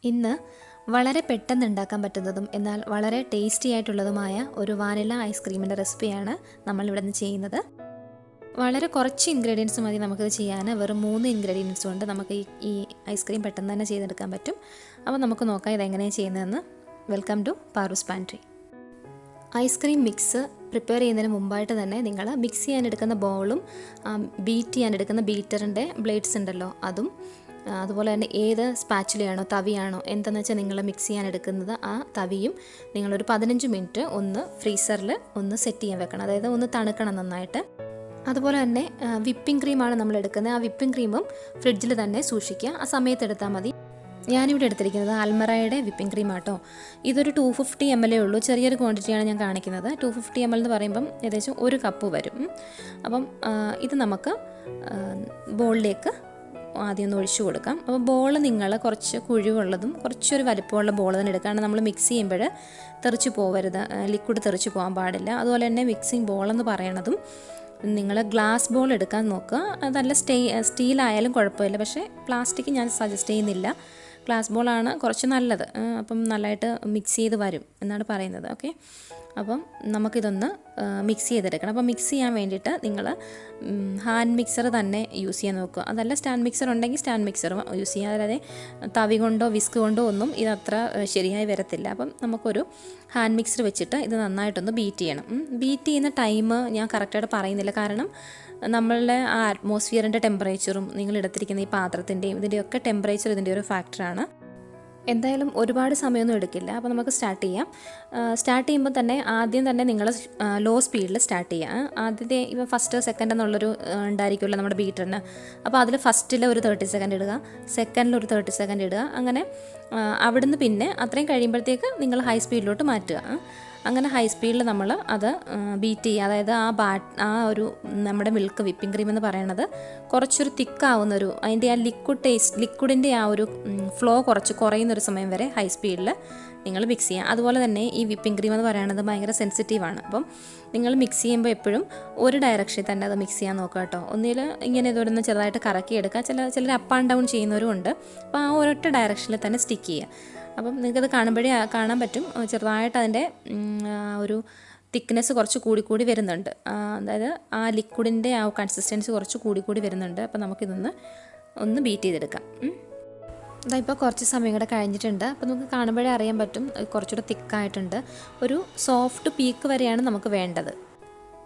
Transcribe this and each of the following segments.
ഇന്ന് വളരെ പെട്ടെന്ന് ഉണ്ടാക്കാൻ പറ്റുന്നതും എന്നാൽ വളരെ ടേസ്റ്റി ആയിട്ടുള്ളതുമായ ഒരു വാനില ഐസ്ക്രീമിൻ്റെ റെസിപ്പിയാണ് നമ്മളിവിടെ നിന്ന് ചെയ്യുന്നത്. വളരെ കുറച്ച് ഇൻഗ്രീഡിയൻസ് മതി നമുക്കിത് ചെയ്യാൻ. വെറും 3 ഇൻഗ്രീഡിയൻസ് കൊണ്ട് നമുക്ക് ഈ ഐസ്ക്രീം പെട്ടെന്ന് തന്നെ ചെയ്തെടുക്കാൻ പറ്റും. അപ്പോൾ നമുക്ക് നോക്കാം ഇതെങ്ങനെയാണ് ചെയ്യുന്നതെന്ന്. Welcome to Paru's pantry. Ice cream mix prepare ചെയ്യുന്നതിന് മുമ്പായിട്ട് തന്നെ നിങ്ങൾ മിക്സ് ചെയ്യാനെടുക്കുന്ന ബൗളും ബീറ്റ് ചെയ്യാനെടുക്കുന്ന ബീറ്ററിൻ്റെ ബ്ലേഡ്സ് ഉണ്ടല്ലോ അതും, അതുപോലെ തന്നെ ഏത് സ്പാച്ചുലയാണോ തവിയാണോ എന്തെന്ന് വെച്ചാൽ നിങ്ങൾ മിക്സ് ചെയ്യാൻ എടുക്കുന്നത് ആ തവിയും നിങ്ങളൊരു 15 മിനിറ്റ് ഒന്ന് ഫ്രീസറിൽ ഒന്ന് സെറ്റ് ചെയ്യാൻ വെക്കണം, അതായത് ഒന്ന് തണുക്കണം നന്നായിട്ട്. അതുപോലെ തന്നെ വിപ്പിംഗ് ക്രീമാണ് നമ്മൾ എടുക്കുന്നത്. ആ വിപ്പിംഗ് ക്രീമും ഫ്രിഡ്ജിൽ തന്നെ സൂക്ഷിക്കുക, ആ സമയത്ത് എടുത്താൽ മതി. ഞാനിവിടെ എടുത്തിരിക്കുന്നത് അൽമറയുടെ വിപ്പിംഗ് ക്രീം ആട്ടോ. ഇതൊരു 250 ml ഉള്ളൂ, ചെറിയൊരു ക്വാണ്ടിറ്റിയാണ് ഞാൻ കാണിക്കുന്നത്. 250 ml എന്ന് പറയുമ്പം ഏകദേശം 1 കപ്പ് വരും. അപ്പം ഇത് നമുക്ക് ബോളിലേക്ക് ആദ്യം ഒന്ന് ഒഴിച്ചു കൊടുക്കാം. അപ്പോൾ ബോൾ നിങ്ങൾ കുറച്ച് കുഴിവുള്ളതും കുറച്ചൊരു വലിപ്പമുള്ള ബോൾ തന്നെ എടുക്കുക, കാരണം നമ്മൾ മിക്സ് ചെയ്യുമ്പോൾ തെറിച്ച് പോകരുത്, ലിക്വിഡ് തെറിച്ച് പോകാൻ പാടില്ല. അതുപോലെ തന്നെ മിക്സിങ് ബോളെന്ന് പറയണതും നിങ്ങൾ ഗ്ലാസ് ബോൾ എടുക്കാൻ നോക്കുക. അതല്ല സ്റ്റീലായാലും കുഴപ്പമില്ല, പക്ഷേ പ്ലാസ്റ്റിക് ഞാൻ സജസ്റ്റ് ചെയ്യുന്നില്ല. ഗ്ലാസ് ബോളാണ് കുറച്ച് നല്ലത്, അപ്പം നല്ലതായിട്ട് മിക്സ് ചെയ്ത് വരും എന്നാണ് പറയുന്നത്. ഓക്കെ, അപ്പം നമുക്കിതൊന്ന് മിക്സ് ചെയ്തെടുക്കണം. അപ്പോൾ മിക്സ് ചെയ്യാൻ വേണ്ടിയിട്ട് നിങ്ങൾ ഹാൻഡ് മിക്സർ തന്നെ യൂസ് ചെയ്യാൻ നോക്കുക. അതല്ല സ്റ്റാൻഡ് മിക്സർ ഉണ്ടെങ്കിൽ സ്റ്റാൻഡ് മിക്സർ യൂസ് ചെയ്യുക. അതായത് തവി കൊണ്ടോ വിസ്ക് കൊണ്ടോ ഒന്നും ഇതത്ര ശരിയായി വരത്തില്ല. അപ്പം നമുക്കൊരു ഹാൻഡ് മിക്സർ വെച്ചിട്ട് ഇത് നന്നായിട്ടൊന്ന് ബീറ്റ് ചെയ്യണം. ബീറ്റ് ചെയ്യുന്ന ടൈം ഞാൻ കറക്റ്റായിട്ട് പറയുന്നില്ല, കാരണം നമ്മളുടെ ആ അറ്റ്മോസ്ഫിയറിൻ്റെ ടെമ്പറേച്ചറും നിങ്ങൾ എടുത്തിരിക്കുന്ന ഈ പാത്രത്തിൻ്റെയും ഇതിൻ്റെയൊക്കെ ടെമ്പറേച്ചർ ഇതിൻ്റെ ഒരു ഫാക്ടറാണ്. എന്തായാലും ഒരുപാട് സമയമൊന്നും എടുക്കില്ല. അപ്പോൾ നമുക്ക് സ്റ്റാർട്ട് ചെയ്യാം. സ്റ്റാർട്ട് ചെയ്യുമ്പോൾ തന്നെ ആദ്യം തന്നെ നിങ്ങൾ ലോ സ്പീഡിൽ സ്റ്റാർട്ട് ചെയ്യുക. ആദ്യത്തെ ഇപ്പോൾ ഫസ്റ്റ് സെക്കൻഡ് എന്നുള്ളൊരു ഉണ്ടായിരിക്കുമല്ലോ നമ്മുടെ ബീറ്ററിന്. അപ്പോൾ അതിൽ ഫസ്റ്റിൽ ഒരു 30 സെക്കൻഡ് ഇടുക, സെക്കൻഡിൽ ഒരു 30 സെക്കൻഡ് ഇടുക. അങ്ങനെ അവിടുന്ന് പിന്നെ അത്രയും കഴിയുമ്പോഴത്തേക്ക് നിങ്ങൾ ഹൈ സ്പീഡിലോട്ട് മാറ്റുക. അങ്ങനെ ഹൈ സ്പീഡിൽ നമ്മൾ അത് ബീറ്റ് ചെയ്യുക. അതായത് ആ ഒരു നമ്മുടെ മിൽക്ക് വിപ്പിംഗ് ക്രീം എന്ന് പറയുന്നത് കുറച്ചൊരു തിക്കാവുന്ന അതിൻ്റെ ആ ലിക്വിഡിൻ്റെ ആ ഒരു ഫ്ലോ കുറച്ച് കുറയുന്നൊരു സമയം വരെ ഹൈ സ്പീഡിൽ നിങ്ങൾ മിക്സ് ചെയ്യുക. അതുപോലെ തന്നെ ഈ വിപ്പിംഗ് ക്രീം എന്ന് പറയുന്നത് ഭയങ്കര സെൻസിറ്റീവാണ്. അപ്പം നിങ്ങൾ മിക്സ് ചെയ്യുമ്പോൾ എപ്പോഴും ഒരു ഡയറക്ഷനിൽ തന്നെ അത് മിക്സ് ചെയ്യാൻ നോക്കുക കേട്ടോ. ഒന്നിൽ ഇങ്ങനെ ഇതൊന്ന് ചെറുതായിട്ട് കറക്കിയെടുക്കുക. ചിലർ അപ്പ് ആൻഡ് ഡൗൺ ചെയ്യുന്നവരും ഉണ്ട്. അപ്പോൾ ആ ഒരൊറ്റ ഡയറക്ഷനിൽ തന്നെ സ്റ്റിക്ക് ചെയ്യുക. അപ്പം നിങ്ങൾക്കത് കാണാൻ പറ്റും, ചെറുതായിട്ട് അതിൻ്റെ ഒരു തിക്നെസ് കുറച്ച് കൂടി വരുന്നുണ്ട്. അതായത് ആ ലിക്വിഡിൻ്റെ ആ കൺസിസ്റ്റൻസി കുറച്ച് കൂടി വരുന്നുണ്ട്. അപ്പോൾ നമുക്കിതൊന്ന് ബീറ്റ് ചെയ്തെടുക്കാം. ഇപ്പോൾ കുറച്ച് സമയം കൂടെ കഴിഞ്ഞിട്ടുണ്ട്. അപ്പോൾ നമുക്ക് കാണുമ്പോഴേ അറിയാൻ പറ്റും കുറച്ചുകൂടെ തിക്കായിട്ടുണ്ട്. ഒരു സോഫ്റ്റ് പീക്ക് വരെയാണ് നമുക്ക് വേണ്ടത്.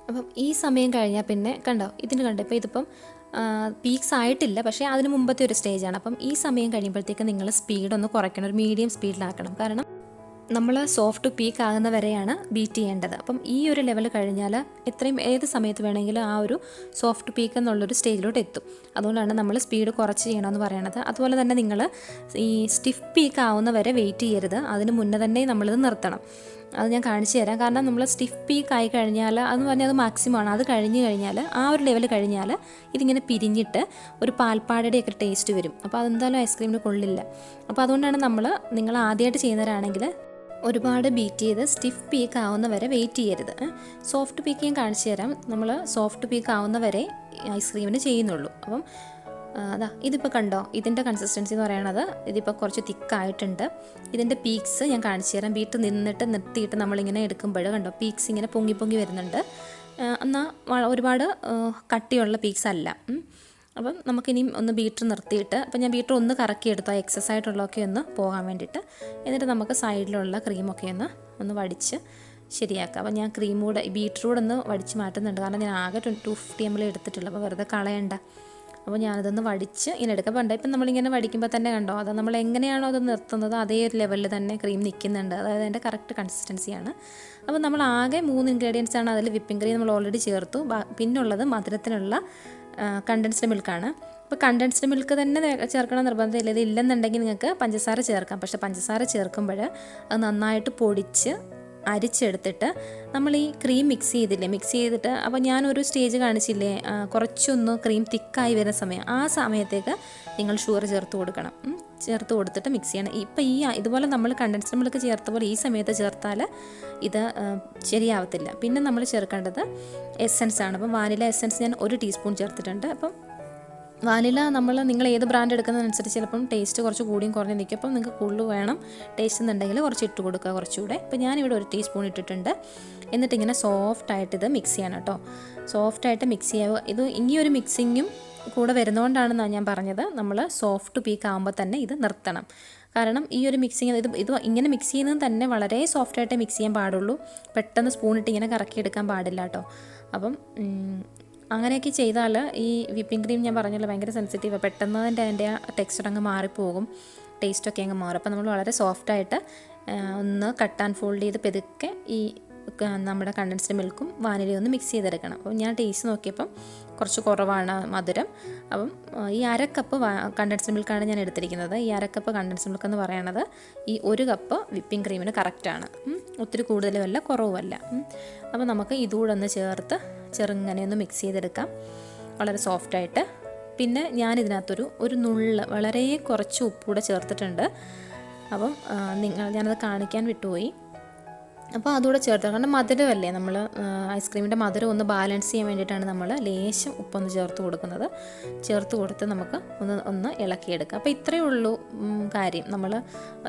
അപ്പം ഈ സമയം കഴിഞ്ഞാൽ പിന്നെ കണ്ടോ ഇപ്പോൾ ഇതിപ്പം പീക്സ് ആയിട്ടില്ല, പക്ഷേ അതിന് മുമ്പത്തെ ഒരു സ്റ്റേജാണ്. അപ്പം ഈ സമയം കഴിയുമ്പോഴത്തേക്ക് നിങ്ങൾ സ്പീഡൊന്ന് കുറയ്ക്കണം, ഒരു മീഡിയം സ്പീഡിലാക്കണം. കാരണം നമ്മൾ സോഫ്റ്റ് പീക്ക് ആകുന്ന വരെയാണ് ബീറ്റ് ചെയ്യേണ്ടത്. അപ്പം ഈ ഒരു ലെവൽ കഴിഞ്ഞാൽ ഏത് സമയത്ത് വേണമെങ്കിലും ആ ഒരു സോഫ്റ്റ് പീക്ക് എന്നുള്ളൊരു സ്റ്റേജിലോട്ട് എത്തും. അതുകൊണ്ടാണ് നമ്മൾ സ്പീഡ് കുറച്ച് ചെയ്യണമെന്ന് പറയുന്നത്. അതുപോലെ തന്നെ നിങ്ങൾ ഈ സ്റ്റിഫ് പീക്ക് ആവുന്ന വരെ വെയിറ്റ് ചെയ്യരുത്, അതിന് മുന്നേ തന്നെ നമ്മളിത് നിർത്തണം. അത് ഞാൻ കാണിച്ചു തരാം. കാരണം നമ്മൾ സ്റ്റിഫ് പീക്ക് ആയി കഴിഞ്ഞാൽ അതെന്ന് പറഞ്ഞാൽ അത് മാക്സിമമാണ്. അത് കഴിഞ്ഞ് കഴിഞ്ഞാൽ ആ ഒരു ലെവൽ കഴിഞ്ഞാൽ ഇതിങ്ങനെ പിരിഞ്ഞിട്ട് ഒരു പാൽപ്പാടയുടെയൊക്കെ ടേസ്റ്റ് വരും. അപ്പോൾ അതെന്തായാലും ഐസ്ക്രീമിന് കൊള്ളില്ല. അപ്പോൾ അതുകൊണ്ടാണ് നിങ്ങൾ ആദ്യമായിട്ട് ചെയ്യുന്നവരാണെങ്കിൽ ഒരുപാട് ബീറ്റ് ചെയ്ത് സ്റ്റിഫ് പീക്ക് ആവുന്ന വരെ വെയിറ്റ് ചെയ്യരുത്. സോഫ്റ്റ് പീക്ക് ഞാൻ കാണിച്ചു തരാം. നമ്മൾ സോഫ്റ്റ് പീക്ക് ആവുന്ന വരെ ഐസ്ക്രീമിന് ചെയ്യുന്നുള്ളൂ. അപ്പം ഇതിപ്പോൾ കണ്ടോ, ഇതിൻ്റെ കൺസിസ്റ്റൻസി എന്ന് പറയുന്നത് ഇതിപ്പോൾ കുറച്ച് തിക്കായിട്ടുണ്ട്. ഇതിൻ്റെ പീക്സ് ഞാൻ കാണിച്ചു തരാം. ബീറ്റ് നിർത്തിയിട്ട് നമ്മളിങ്ങനെ എടുക്കുമ്പോൾ കണ്ടോ പീക്സ് ഇങ്ങനെ പൊങ്ങി വരുന്നുണ്ട്. എന്നാൽ ഒരുപാട് കട്ടിയുള്ള പീക്സ് അല്ല. അപ്പം നമുക്കിനിയും ഒന്ന് ബീറ്റർ നിർത്തിയിട്ട്, അപ്പം ഞാൻ ബീറ്റർ ഒന്ന് കറക്കിയെടുത്തു ആ എക്സസ് ആയിട്ടുള്ളതൊക്കെ ഒന്ന് പോകാൻ വേണ്ടിയിട്ട്. എന്നിട്ട് നമുക്ക് സൈഡിലുള്ള ക്രീമൊക്കെ ഒന്ന് വടിച്ച് ശരിയാക്കാം. അപ്പം ഞാൻ ബീറ്ററൂടെ ഒന്ന് വടിച്ച് മാറ്റുന്നുണ്ട്, കാരണം ഞാൻ ആകെ 250 ml എടുത്തിട്ടുള്ളൂ. അപ്പോൾ വെറുതെ കളയണ്ട. അപ്പോൾ ഞാനതൊന്ന് വടിച്ച് ഇങ്ങനെ എടുക്കാം. ഇപ്പം നമ്മളിങ്ങനെ വടിക്കുമ്പോൾ തന്നെ കണ്ടോ, അത് നമ്മൾ എങ്ങനെയാണോ അത് നിർത്തുന്നത് അതേ ഒരു ലെവലിൽ തന്നെ ക്രീം നിൽക്കുന്നുണ്ട്. അതായത് അതിൻ്റെ കറക്റ്റ് കൺസിസ്റ്റൻസിയാണ്. അപ്പോൾ നമ്മൾ ആകെ 3 ഇൻഗ്രീഡിയൻസ് ആണ് അതിൽ. വിപ്പിംഗ് ക്രീം നമ്മൾ ഓൾറെഡി ചേർത്തു. പിന്നുള്ളത് മധുരത്തിനുള്ള കണ്ടൻസ്ഡ് മിൽക്കാണ്. അപ്പോൾ കണ്ടൻസ്ഡ് മിൽക്ക് തന്നെ ചേർക്കണം നിർബന്ധമില്ല. ഇത് ഇല്ലെന്നുണ്ടെങ്കിൽ നിങ്ങൾക്ക് പഞ്ചസാര ചേർക്കാം. പക്ഷേ പഞ്ചസാര ചേർക്കുമ്പോൾ അത് നന്നായിട്ട് പൊടിച്ച് അരിച്ചെടുത്തിട്ട് നമ്മൾ ഈ ക്രീം മിക്സ് ചെയ്തിട്ട് അപ്പോൾ ഞാനൊരു സ്റ്റേജ് കാണിച്ചില്ലേ, കുറച്ചൊന്ന് ക്രീം തിക്കായി വരുന്ന സമയം, ആ സമയത്തേക്ക് നിങ്ങൾ ഷുഗർ ചേർത്ത് കൊടുത്തിട്ട് മിക്സ് ചെയ്യണം. ഇപ്പം ഇതുപോലെ നമ്മൾ കണ്ടൻസ്ഡ് മിൽക്ക് ചേർത്ത പോലെ ഈ സമയത്ത് ചേർത്താൽ ഇത് ശരിയാവത്തില്ല. പിന്നെ നമ്മൾ ചേർക്കേണ്ടത് എസൻസ് ആണ്. അപ്പം വാനില എസൻസ് ഞാൻ 1 ടീസ്പൂൺ ചേർത്തിട്ടുണ്ട്. അപ്പം വാനില നിങ്ങൾ ഏത് ബ്രാൻഡ് എടുക്കുന്നതനുസരിച്ച് ചിലപ്പം ടേസ്റ്റ് കുറച്ച് കൂടിയും കുറഞ്ഞ് നിൽക്കും. അപ്പം നിങ്ങൾക്ക് കൂടുതൽ വേണം ടേസ്റ്റ് എന്നുണ്ടെങ്കിൽ കുറച്ച് ഇട്ട് കൊടുക്കുക കുറച്ചുകൂടെ. ഇപ്പോൾ ഞാനിവിടെ 1 ടീസ്പൂൺ ഇട്ടിട്ടുണ്ട്. എന്നിട്ട് ഇങ്ങനെ സോഫ്റ്റായിട്ട് ഇത് മിക്സ് ചെയ്യണം കേട്ടോ. സോഫ്റ്റായിട്ട് മിക്സ് ചെയ്യുക. ഇത് ഈ ഒരു മിക്സിങ്ങും കൂടെ വരുന്നതുകൊണ്ടാണെന്നാണ് ഞാൻ പറഞ്ഞത് നമ്മൾ സോഫ്റ്റ് പീക്ക് ആകുമ്പോൾ തന്നെ ഇത് നിർത്തണം. കാരണം ഈ ഒരു മിക്സിങ് ഇത് ഇങ്ങനെ മിക്സ് ചെയ്യുന്നത് തന്നെ വളരെ സോഫ്റ്റായിട്ടേ മിക്സ് ചെയ്യാൻ പാടുള്ളൂ. പെട്ടെന്ന് സ്പൂണിട്ട് ഇങ്ങനെ കറക്കിയെടുക്കാൻ പാടില്ല കേട്ടോ. അപ്പം അങ്ങനെയൊക്കെ ചെയ്താൽ ഈ വിപ്പിംഗ് ക്രീം ഞാൻ പറഞ്ഞല്ലോ ഭയങ്കര സെൻസിറ്റീവാണ്. പെട്ടെന്ന് അതിൻ്റെ ടെക്സ്ചർ അങ്ങ് മാറിപ്പോകും, ടേസ്റ്റൊക്കെ അങ്ങ് മാറും. അപ്പോൾ നമ്മൾ വളരെ സോഫ്റ്റായിട്ട് ഒന്ന് കട്ട് ആൻഡ് ഫോൾഡ് ചെയ്ത് പെതുക്കെ ഈ നമ്മുടെ കണ്ടൻസ്ഡ് മിൽക്കും വാനിലയും ഒന്ന് മിക്സ് ചെയ്തെടുക്കണം. അപ്പോൾ ഞാൻ ടേസ്റ്റ് നോക്കിയപ്പം കുറച്ച് കുറവാണ് മധുരം. അപ്പം ഈ 1/2 കപ്പ് കണ്ടൻസ്ഡ് മിൽക്കാണ് ഞാൻ എടുത്തിരിക്കുന്നത്. ഈ 1/2 കപ്പ് കണ്ടൻസ്ഡ് മിൽക്ക് എന്ന് പറയുന്നത് ഈ 1 കപ്പ് വിപ്പിംഗ് ക്രീമിന് കറക്റ്റാണ്. ഒത്തിരി കൂടുതലുമല്ല കുറവുമല്ല. അപ്പോൾ നമുക്ക് ഇതുകൂടെ ഒന്ന് ചേർത്ത് ചെറുങ്ങനെ ഒന്ന് മിക്സ് ചെയ്തെടുക്കാം വളരെ സോഫ്റ്റായിട്ട്. പിന്നെ ഞാനിതിനകത്തൊരു നുള്ള് വളരെ കുറച്ച് ഉപ്പൂടെ ചേർത്തിട്ടുണ്ട്. അപ്പം ഞാനത് കാണിക്കാൻ വിട്ടുപോയി. അപ്പോൾ അതുകൂടെ ചേർത്ത്, കാരണം മധുരമല്ലേ, നമ്മൾ ഐസ്ക്രീമിൻ്റെ മധുരം ഒന്ന് ബാലൻസ് ചെയ്യാൻ വേണ്ടിയിട്ടാണ് നമ്മൾ ലേശം ഉപ്പൊന്ന് ചേർത്ത് കൊടുക്കുന്നത്. ചേർത്ത് കൊടുത്ത് നമുക്ക് ഒന്ന് ഇളക്കിയെടുക്കാം. അപ്പോൾ ഇത്രയേ ഉള്ളൂ കാര്യം. നമ്മൾ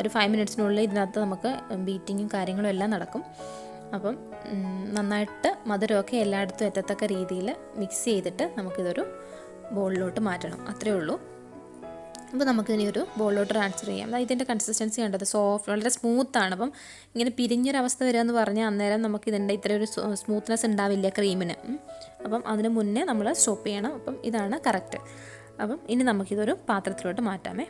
ഒരു 5 മിനിറ്റ്സിനുള്ളിൽ ഇതിനകത്ത് നമുക്ക് ബീറ്റിങ്ങും കാര്യങ്ങളും എല്ലാം നടക്കും. അപ്പം നന്നായിട്ട് മധുരമൊക്കെ എല്ലായിടത്തും എത്തത്തക്ക രീതിയിൽ മിക്സ് ചെയ്തിട്ട് നമുക്കിതൊരു ബോളിലോട്ട് മാറ്റണം. അത്രയേ ഉള്ളൂ. അപ്പോൾ നമുക്കിനി ഒരു ബോളിലോട്ട് ട്രാൻസ്ഫർ ചെയ്യാം. ഇതിൻ്റെ കൺസിസ്റ്റൻസി കണ്ടത് സോഫ്റ്റ്, വളരെ സ്മൂത്താണ്. അപ്പം ഇങ്ങനെ പിരിഞ്ഞൊരവസ്ഥ വരിക എന്ന് പറഞ്ഞാൽ അന്നേരം നമുക്കിതിൻ്റെ ഇത്രയൊരു സ്മൂത്ത്നെസ് ഉണ്ടാവില്ല ക്രീമിന്. അപ്പം അതിന് മുന്നേ നമ്മൾ സ്റ്റോപ്പ് ചെയ്യണം. അപ്പം ഇതാണ് കറക്റ്റ്. അപ്പം ഇനി നമുക്കിതൊരു പാത്രത്തിലോട്ട് മാറ്റാമേ.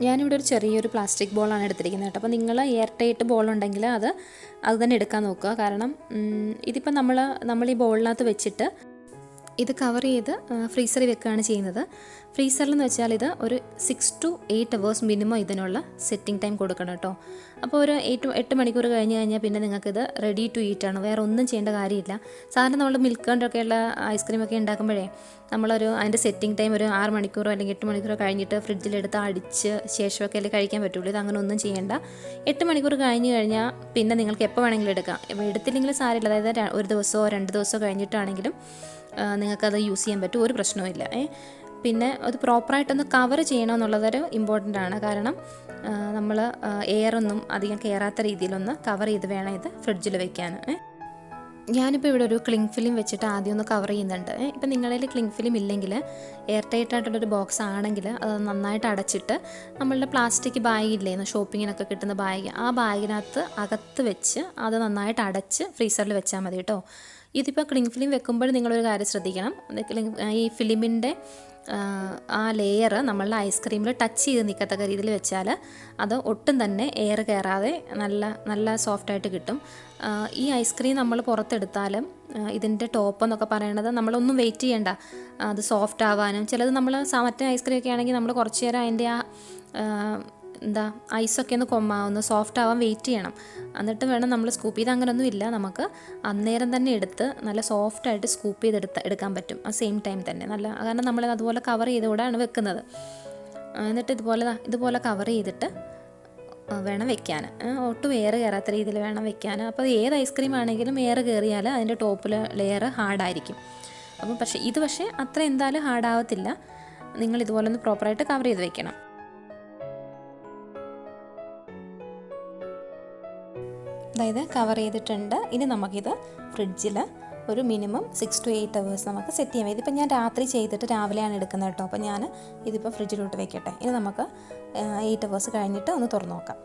ഞാനിവിടെ ഒരു ചെറിയൊരു പ്ലാസ്റ്റിക് ബോളാണ് എടുത്തിരിക്കുന്നത് കേട്ടോ. അപ്പോൾ നിങ്ങൾ എയർ ടൈറ്റ് ബോളുണ്ടെങ്കിൽ അത് തന്നെ എടുക്കാൻ നോക്കുക. കാരണം ഇതിപ്പോൾ നമ്മൾ ഈ ബോളിനകത്ത് വെച്ചിട്ട് ഇത് കവർ ചെയ്ത് ഫ്രീസറിൽ വെക്കുകയാണ് ചെയ്യുന്നത്. ഫ്രീസറിലെന്ന് വെച്ചാൽ ഇത് ഒരു 6 to 8 hours മിനിമം ഇതിനുള്ള സെറ്റിംഗ് ടൈം കൊടുക്കണം കേട്ടോ. അപ്പോൾ ഒരു 8 മണിക്കൂർ കഴിഞ്ഞ് കഴിഞ്ഞാൽ പിന്നെ നിങ്ങൾക്കിത് റെഡി ടു ഈറ്റ് ആണ്. വേറെ ഒന്നും ചെയ്യേണ്ട കാര്യമില്ല. സാധാരണ നമ്മൾ മിൽക്ക് കൊണ്ടൊക്കെയുള്ള ഐസ്ക്രീമൊക്കെ ഉണ്ടാക്കുമ്പോഴേ അതിൻ്റെ സെറ്റിംഗ് ടൈം ഒരു 6 മണിക്കൂറോ അല്ലെങ്കിൽ 8 മണിക്കൂറോ കഴിഞ്ഞിട്ട് ഫ്രിഡ്ജിലെടുത്ത് അടിച്ച് ശേഷമൊക്കെ അല്ലേ കഴിക്കാൻ പറ്റുള്ളൂ. ഇത് അങ്ങനെ ഒന്നും ചെയ്യേണ്ട. 8 മണിക്കൂർ കഴിഞ്ഞ് കഴിഞ്ഞാൽ പിന്നെ നിങ്ങൾക്ക് എപ്പോൾ വേണമെങ്കിലും എടുക്കാം. എടുത്തില്ലെങ്കിൽ സാരമില്ല. അതായത് 1 ദിവസമോ 2 ദിവസമോ കഴിഞ്ഞിട്ടാണെങ്കിലും നിങ്ങൾക്കത് യൂസ് ചെയ്യാൻ പറ്റും, ഒരു പ്രശ്നവുമില്ല. പിന്നെ അത് പ്രോപ്പറായിട്ടൊന്ന് കവർ ചെയ്യണമെന്നുള്ളതൊരു ഇമ്പോർട്ടൻ്റ് ആണ്. കാരണം നമ്മൾ എയറൊന്നും അധികം കയറാത്ത രീതിയിലൊന്ന് കവർ ചെയ്ത് വേണം ഇത് ഫ്രിഡ്ജിൽ വെക്കാൻ. ഞാനിപ്പോൾ ഇവിടെ ഒരു ക്ലിങ് ഫിലിം വെച്ചിട്ട് ആദ്യം ഒന്ന് കവർ ചെയ്യുന്നുണ്ട്. ഇപ്പം നിങ്ങളുടെ ക്ലിങ് ഫിലിം ഇല്ലെങ്കിൽ എയർ ടൈറ്റ് ആയിട്ടുള്ളൊരു ബോക്സ് ആണെങ്കിൽ അത് നന്നായിട്ട് അടച്ചിട്ട് നമ്മളുടെ പ്ലാസ്റ്റിക് ബാഗില്ലേ, ഷോപ്പിങ്ങിനൊക്കെ കിട്ടുന്ന ബാഗ്, ആ ബാഗിനകത്ത് അകത്ത് വെച്ച് അത് നന്നായിട്ട് അടച്ച് ഫ്രീസറിൽ വെച്ചാൽ മതി കേട്ടോ. ഇതിപ്പോൾ ക്ലിങ് ഫിലിം വെക്കുമ്പോൾ നിങ്ങളൊരു കാര്യം ശ്രദ്ധിക്കണം. ഈ ഫിലിമിൻ്റെ ആ ലെയർ നമ്മളുടെ ഐസ്ക്രീമിൽ ടച്ച് ചെയ്ത് നിൽക്കത്തക്ക രീതിയിൽ വെച്ചാൽ അത് ഒട്ടും തന്നെ എയർ കയറാതെ നല്ല സോഫ്റ്റായിട്ട് കിട്ടും. ഈ ഐസ്ക്രീം നമ്മൾ പുറത്തെടുത്താലും ഇതിൻ്റെ ടോപ്പ് എന്നൊക്കെ പറയണത് നമ്മളൊന്നും വെയിറ്റ് ചെയ്യണ്ട അത് സോഫ്റ്റ് ആവാനും. ചിലത് നമ്മൾ മറ്റേ ഐസ്ക്രീം ഒക്കെ ആണെങ്കിൽ നമ്മൾ കുറച്ച് നേരം അതിൻ്റെ ഐസൊക്കെ ഒന്ന് സോഫ്റ്റ് ആവാൻ വെയിറ്റ് ചെയ്യണം. എന്നിട്ട് വേണം നമ്മൾ സ്കൂപ്പ് ചെയ്ത്. അങ്ങനെയൊന്നും ഇല്ല, നമുക്ക് അന്നേരം തന്നെ എടുത്ത് നല്ല സോഫ്റ്റായിട്ട് സ്കൂപ്പ് എടുക്കാൻ പറ്റും ആ സെയിം ടൈം തന്നെ. കാരണം നമ്മൾ അതുപോലെ കവർ ചെയ്തുകൂടെയാണ് വെക്കുന്നത്. എന്നിട്ട് ഇതുപോലെ കവർ ചെയ്തിട്ട് വേണം വെക്കാൻ. ഒട്ടും എയർ കയറാത്ത രീതിയിൽ വേണം വെക്കാൻ. അപ്പോൾ ഏത് ഐസ്ക്രീം ആണെങ്കിലും എയർ കയറിയാൽ അതിൻ്റെ ടോപ്പിൽ ലെയർ ഹാർഡായിരിക്കും. അപ്പം പക്ഷേ അത്ര എന്തായാലും ഹാർഡാവത്തില്ല. നിങ്ങൾ ഇതുപോലെ ഒന്ന് പ്രോപ്പറായിട്ട് കവർ ചെയ്ത് വെക്കണം. അതായത് കവർ ചെയ്തിട്ടുണ്ട്. ഇനി നമുക്കിത് ഫ്രിഡ്ജിൽ ഒരു മിനിമം 6 to 8 hours നമുക്ക് സെറ്റ് ചെയ്യാം. ഇതിപ്പോൾ ഞാൻ രാത്രി ചെയ്തിട്ട് രാവിലെയാണ് എടുക്കുന്നത് കേട്ടോ. അപ്പോൾ ഞാൻ ഇതിപ്പോൾ ഫ്രിഡ്ജിലോട്ട് വെക്കട്ടെ. ഇനി നമുക്ക് 8 hours കഴിഞ്ഞിട്ട് ഒന്ന് തുറന്ന് നോക്കാം.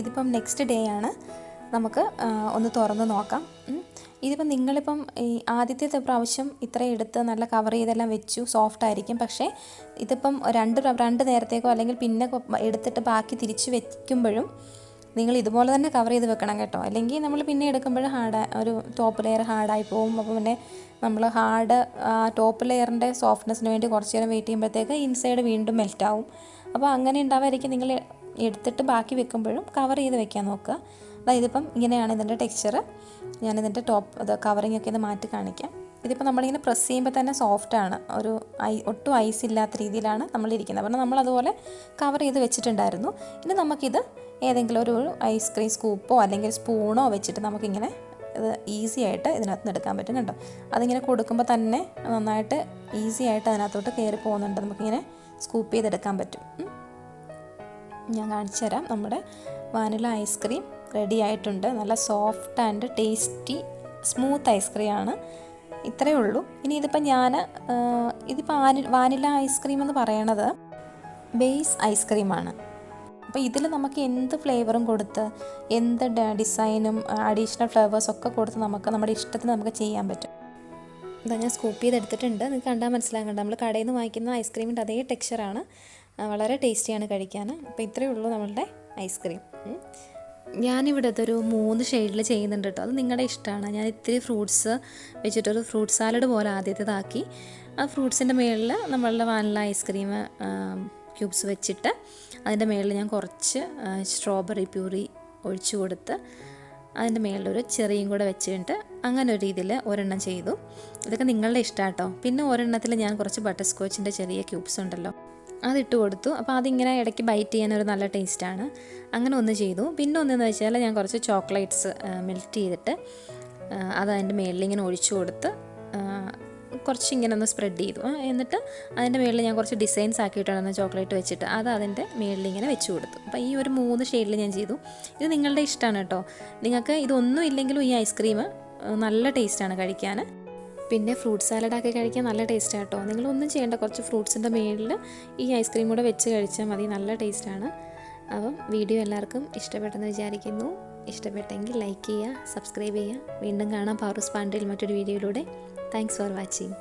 ഇതിപ്പം നെക്സ്റ്റ് ഡേ ആണ്. നമുക്ക് ഒന്ന് തുറന്ന് നോക്കാം. ഇതിപ്പം നിങ്ങളിപ്പം ഈ ആദ്യത്തെ പ്രാവശ്യം ഇത്രയും എടുത്ത് നല്ല കവർ ചെയ്തെല്ലാം വെച്ചു, സോഫ്റ്റ് ആയിരിക്കും. പക്ഷേ ഇതിപ്പം രണ്ട് നേരത്തേക്കോ അല്ലെങ്കിൽ പിന്നെ എടുത്തിട്ട് ബാക്കി തിരിച്ച് വെക്കുമ്പോഴും നിങ്ങൾ ഇതുപോലെ തന്നെ കവർ ചെയ്ത് വെക്കണം കേട്ടോ. അല്ലെങ്കിൽ നമ്മൾ പിന്നെ എടുക്കുമ്പോൾ ഒരു ടോപ്പ് ലെയർ ഹാർഡായി പോകും. അപ്പോൾ പിന്നെ നമ്മൾ ടോപ്പ് ലെയറിൻ്റെ സോഫ്റ്റ്നെസ്സിന് വേണ്ടി കുറച്ച് നേരം വെയിറ്റ് ചെയ്യുമ്പോഴത്തേക്ക് ഇൻസൈഡ് വീണ്ടും മെൽറ്റാവും. അപ്പോൾ അങ്ങനെ ഉണ്ടാവാതിരിക്കും നിങ്ങൾ എടുത്തിട്ട് ബാക്കി വെക്കുമ്പോഴും കവർ ചെയ്ത് വെക്കാൻ നോക്കുക. ഇതിപ്പം ഇങ്ങനെയാണ് ഇതിൻ്റെ ടെക്സ്ചർ. ഞാനിതിൻ്റെ കവറിങ് ഒക്കെ ഇത് മാറ്റി കാണിക്കാം. ഇതിപ്പോൾ നമ്മളിങ്ങനെ പ്രസ് ചെയ്യുമ്പോൾ തന്നെ സോഫ്റ്റാണ്. ഒട്ടും ഐസ് ഇല്ലാത്ത രീതിയിലാണ് നമ്മളിരിക്കുന്നത്. കാരണം നമ്മളതുപോലെ കവർ ചെയ്ത് വെച്ചിട്ടുണ്ടായിരുന്നു. ഇനി നമുക്കിത് ഏതെങ്കിലും ഒരു ഐസ്ക്രീം സ്കൂപ്പോ അല്ലെങ്കിൽ സ്പൂണോ വെച്ചിട്ട് നമുക്കിങ്ങനെ ഇത് ഈസി ആയിട്ട് ഇതിനകത്ത് നിന്ന് എടുക്കാൻ പറ്റും കണ്ടോ. അതിങ്ങനെ കൊടുക്കുമ്പോൾ തന്നെ നന്നായിട്ട് ഈസി ആയിട്ട് അതിനകത്തോട്ട് കയറി പോകുന്നുണ്ട്. നമുക്കിങ്ങനെ സ്കൂപ്പ് ചെയ്തെടുക്കാൻ പറ്റും. ഞാൻ കാണിച്ചു തരാം. നമ്മുടെ വാനില ഐസ്ക്രീം റെഡി ആയിട്ടുണ്ട്. നല്ല സോഫ്റ്റ് ആൻഡ് ടേസ്റ്റി സ്മൂത്ത് ഐസ്ക്രീമാണ്. ഇത്രയേ ഉള്ളൂ. ഇനി ഇതിപ്പോൾ ഇതിപ്പോൾ വാനില ഐസ്ക്രീം എന്ന് പറയണത് ബേസ് ഐസ്ക്രീമാണ്. അപ്പോൾ ഇതിൽ നമുക്ക് എന്ത് ഫ്ലേവറും കൊടുത്ത് എന്ത് ഡിസൈനും അഡീഷണൽ ഫ്ലേവേഴ്സൊക്കെ കൊടുത്ത് നമുക്ക് നമ്മുടെ ഇഷ്ടത്തിന് നമുക്ക് ചെയ്യാൻ പറ്റും. ഇതാ ഞാൻ സ്കൂപ്പ് ചെയ്തെടുത്തിട്ടുണ്ട്. നിങ്ങൾക്ക് കണ്ടാൽ മനസ്സിലാകണ്ട, നമ്മൾ കടയിൽ നിന്ന് വാങ്ങിക്കുന്ന ഐസ്ക്രീമിൻ്റെ അതേ ടെക്സ്ചറാണ്. വളരെ ടേസ്റ്റിയാണ് കഴിക്കാൻ. അപ്പോൾ ഇത്രയേ ഉള്ളൂ നമ്മളുടെ ഐസ്ക്രീം. ഞാനിവിടെ അതൊരു 3 ഷെയ്ഡിൽ ചെയ്യുന്നുണ്ട് കേട്ടോ. അത് നിങ്ങളുടെ ഇഷ്ടമാണ്. ഞാൻ ഇത്തിരി ഫ്രൂട്ട്സ് വെച്ചിട്ടൊരു ഫ്രൂട്ട് സാലഡ് പോലെ ആദ്യത്തേതാക്കി ആ ഫ്രൂട്ട്സിൻ്റെ മുകളിൽ നമ്മളുടെ വാനില ഐസ്ക്രീം ക്യൂബ്സ് വെച്ചിട്ട് അതിൻ്റെ മുകളിൽ ഞാൻ കുറച്ച് സ്ട്രോബെറി പ്യൂറി ഒഴിച്ചു കൊടുത്ത് അതിൻ്റെ മുകളിലൊരു ചെറിയും കൂടെ വെച്ചിട്ട് അങ്ങനെ ഒരു രീതിയിൽ ഒരെണ്ണം ചെയ്തു. ഇതൊക്കെ നിങ്ങളുടെ ഇഷ്ടമാണ് കേട്ടോ. പിന്നെ ഒരെണ്ണത്തിൽ ഞാൻ കുറച്ച് ബട്ടർ സ്കോച്ചിൻ്റെ ചെറിയ ക്യൂബ്സ് ഉണ്ടല്ലോ അതിട്ട് കൊടുത്തു. അപ്പോൾ അതിങ്ങനെ ഇടയ്ക്ക് ബൈറ്റ് ചെയ്യാനൊരു നല്ല ടേസ്റ്റാണ്. അങ്ങനെ ഒന്ന് ചെയ്തു. പിന്നെ ഒന്നെന്ന് വെച്ചാൽ ഞാൻ കുറച്ച് ചോക്ലേറ്റ്സ് മെൽറ്റ് ചെയ്തിട്ട് അത് അതിൻ്റെ മുകളിൽ ഇങ്ങനെ ഒഴിച്ചു കൊടുത്ത് കുറച്ച് ഇങ്ങനെ ഒന്ന് സ്പ്രെഡ് ചെയ്തു. എന്നിട്ട് അതിൻ്റെ മുകളിൽ ഞാൻ കുറച്ച് ഡിസൈൻസ് ആക്കിയിട്ടുണ്ടെന്ന് ചോക്ലേറ്റ് വെച്ചിട്ട് അത് അതിൻ്റെ മുകളിൽ ഇങ്ങനെ വെച്ച് കൊടുത്തു. അപ്പോൾ ഈ ഒരു 3 ഷെയ്ഡിൽ ഞാൻ ചെയ്തു. ഇത് നിങ്ങളുടെ ഇഷ്ടമാണ് കേട്ടോ. നിങ്ങൾക്ക് ഇതൊന്നും ഇല്ലെങ്കിലും ഈ ഐസ്ക്രീം നല്ല ടേസ്റ്റാണ് കഴിക്കാൻ. പിന്നെ ഫ്രൂട്ട് സാലഡാക്കി കഴിക്കാൻ നല്ല ടേസ്റ്റാണ് കേട്ടോ. നിങ്ങളൊന്നും ചെയ്യേണ്ട, കുറച്ച് ഫ്രൂട്ട്സിൻ്റെ മുകളിൽ ഈ ഐസ്ക്രീം കൂടെ വെച്ച് കഴിച്ചാൽ മതി. നല്ല ടേസ്റ്റാണ്. അപ്പം വീഡിയോ എല്ലാവർക്കും ഇഷ്ടപ്പെട്ടെന്ന് വിചാരിക്കുന്നു. ഇഷ്ടപ്പെട്ടെങ്കിൽ ലൈക്ക് ചെയ്യുക, സബ്സ്ക്രൈബ് ചെയ്യുക. വീണ്ടും കാണാം പാറൂസ് പാൻട്രിയിൽ മറ്റൊരു വീഡിയോയിലൂടെ. Thanks for watching.